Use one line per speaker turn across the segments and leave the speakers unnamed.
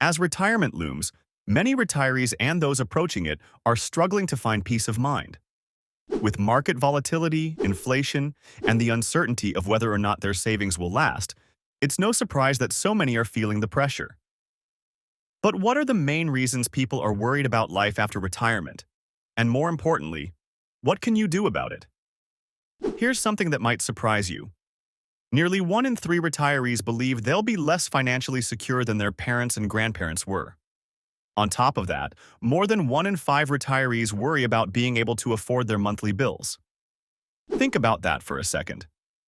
As retirement looms, many retirees and those approaching it are struggling to find peace of mind. With market volatility, inflation, and the uncertainty of whether or not their savings will last, it's no surprise that so many are feeling the pressure. But what are the main reasons people are worried about life after retirement? And more importantly, what can you do about it? Here's something that might surprise you. Nearly 1 in 3 retirees believe they'll be less financially secure than their parents and grandparents were. On top of that, more than 1 in 5 retirees worry about being able to afford their monthly bills. Think about that for a second.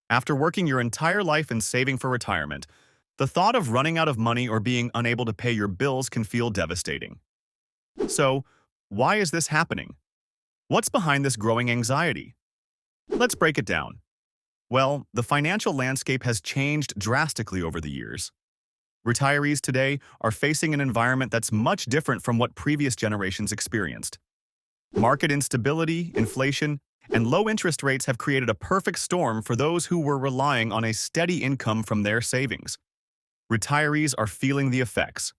After working your entire life and saving for retirement, the thought of running out of money or being unable to pay your bills can feel devastating. So, why is this happening? What's behind this growing anxiety? Let's break it down. Well, the financial landscape has changed drastically over the years. Retirees today are facing an environment that's much different from what previous generations experienced. Market instability, inflation, and low interest rates have created a perfect storm for those who were relying on a steady income from their savings. Retirees are feeling the effects.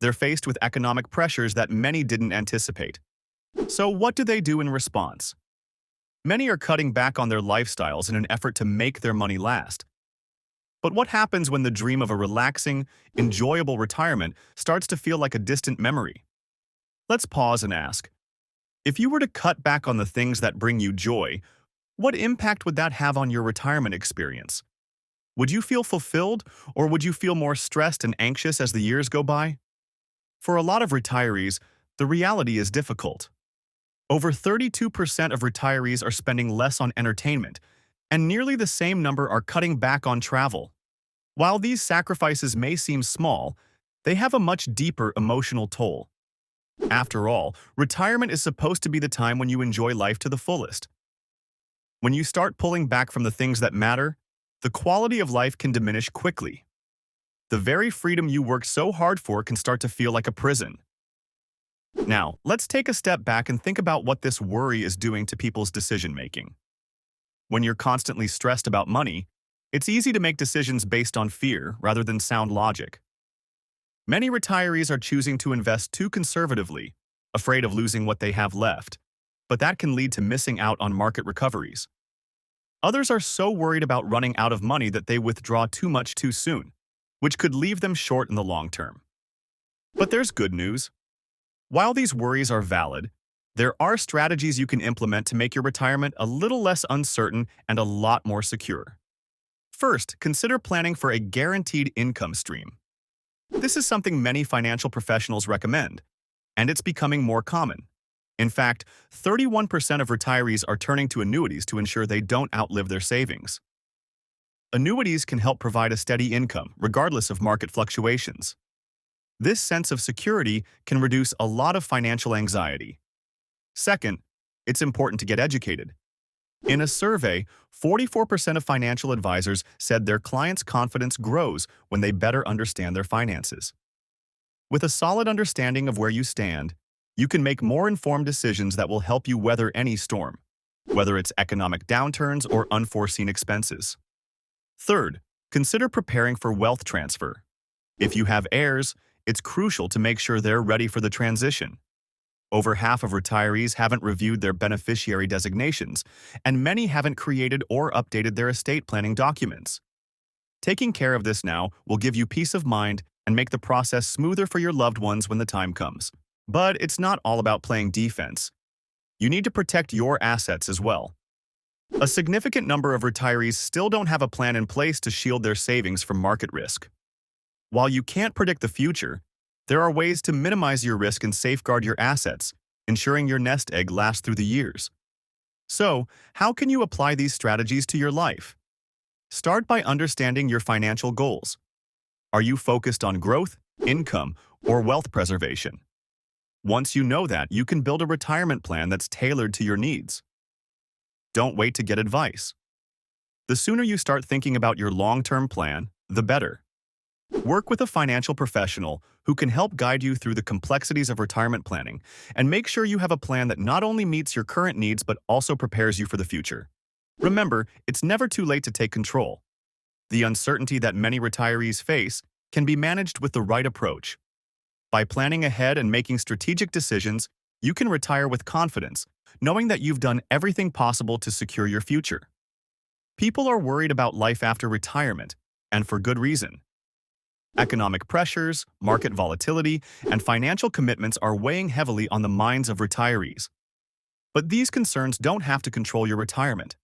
They're faced with economic pressures that many didn't anticipate. So what do they do in response? Many are cutting back on their lifestyles in an effort to make their money last. But what happens when the dream of a relaxing, enjoyable retirement starts to feel like a distant memory? Let's pause and ask, if you were to cut back on the things that bring you joy, what impact would that have on your retirement experience? Would you feel fulfilled, or would you feel more stressed and anxious as the years go by? For a lot of retirees, the reality is difficult. Over 32% of retirees are spending less on entertainment, and nearly the same number are cutting back on travel. While these sacrifices may seem small, they have a much deeper emotional toll. After all, retirement is supposed to be the time when you enjoy life to the fullest. When you start pulling back from the things that matter, the quality of life can diminish quickly. The very freedom you worked so hard for can start to feel like a prison. Now, let's take a step back and think about what this worry is doing to people's decision-making. When you're constantly stressed about money, it's easy to make decisions based on fear rather than sound logic. Many retirees are choosing to invest too conservatively, afraid of losing what they have left, but that can lead to missing out on market recoveries. Others are so worried about running out of money that they withdraw too much too soon, which could leave them short in the long term. But there's good news. While these worries are valid, there are strategies you can implement to make your retirement a little less uncertain and a lot more secure. First, consider planning for a guaranteed income stream. This is something many financial professionals recommend, and it's becoming more common. In fact, 31% of retirees are turning to annuities to ensure they don't outlive their savings. Annuities can help provide a steady income, regardless of market fluctuations. This sense of security can reduce a lot of financial anxiety. Second, it's important to get educated. In a survey, 44% of financial advisors said their clients' confidence grows when they better understand their finances. With a solid understanding of where you stand, you can make more informed decisions that will help you weather any storm, whether it's economic downturns or unforeseen expenses. Third, consider preparing for wealth transfer. If you have heirs, it's crucial to make sure they're ready for the transition. Over half of retirees haven't reviewed their beneficiary designations, and many haven't created or updated their estate planning documents. Taking care of this now will give you peace of mind and make the process smoother for your loved ones when the time comes. But it's not all about playing defense. You need to protect your assets as well. A significant number of retirees still don't have a plan in place to shield their savings from market risk. While you can't predict the future, there are ways to minimize your risk and safeguard your assets, ensuring your nest egg lasts through the years. So, how can you apply these strategies to your life? Start by understanding your financial goals. Are you focused on growth, income, or wealth preservation? Once you know that, you can build a retirement plan that's tailored to your needs. Don't wait to get advice. The sooner you start thinking about your long-term plan, the better. Work with a financial professional who can help guide you through the complexities of retirement planning and make sure you have a plan that not only meets your current needs but also prepares you for the future. Remember, it's never too late to take control. The uncertainty that many retirees face can be managed with the right approach. By planning ahead and making strategic decisions, you can retire with confidence, knowing that you've done everything possible to secure your future. People are worried about life after retirement, and for good reason. Economic pressures, market volatility, and financial commitments are weighing heavily on the minds of retirees. But these concerns don't have to control your retirement.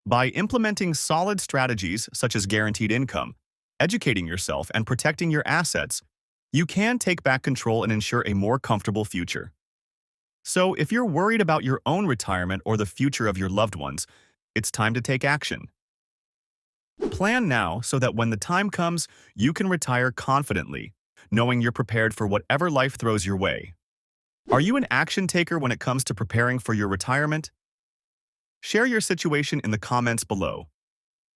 By implementing solid strategies such as guaranteed income, educating yourself, and protecting your assets, you can take back control and ensure a more comfortable future. So, if you're worried about your own retirement or the future of your loved ones, it's time to take action. Plan now so that when the time comes, you can retire confidently, knowing you're prepared for whatever life throws your way. Are you an action taker when it comes to preparing for your retirement? Share your situation in the comments below.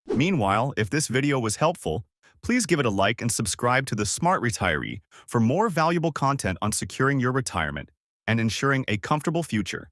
Meanwhile, if this video was helpful, please give it a like and subscribe to The Smart Retiree for more valuable content on securing your retirement and ensuring a comfortable future.